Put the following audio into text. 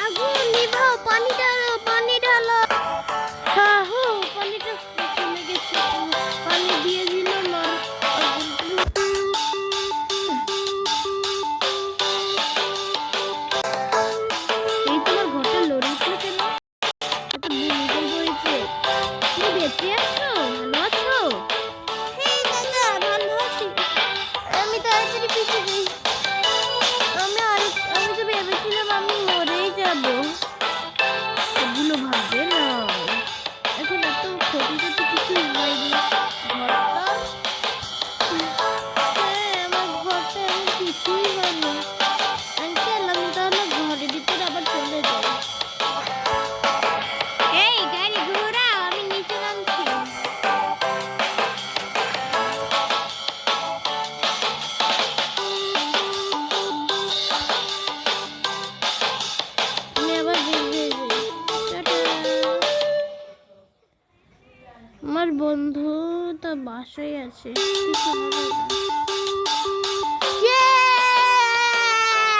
আগুন নিভাও, পানি ঢালো, পানি ঢালো। সাহু পানিটা চলে গেছে, পানি দিয়ে দিল না। এই তোমার ঘরটা লড়ে উঠলো কেন? এত ভূমিকম্প হয়েছে। তুমি বেঁচে আছো? ভালো আছো? হ্যাঁ দাদা, ভালো আছি। আমি তাড়াতাড়ি পিছিয়ে যাই। আমি তো ভেবেছিলাম আমি মরেই যাবো। এগুলো ভাববে না। এখন এত ক্ষতিটা তো কিছুই হয়নি। ঘরটা, হ্যাঁ আমার ঘরটা এমন কিছুই হয়নি। আঙ্কেল আমি তাহলে ঘরের ভিতরে আবার চলে যাই। এই গাড়ি ঘোরাও, আমি নিচে নামছি। আমি আবার বের হয়ে যাই। টাটা। আমার বন্ধু তার বাসায় আছে, কিছু হবে না।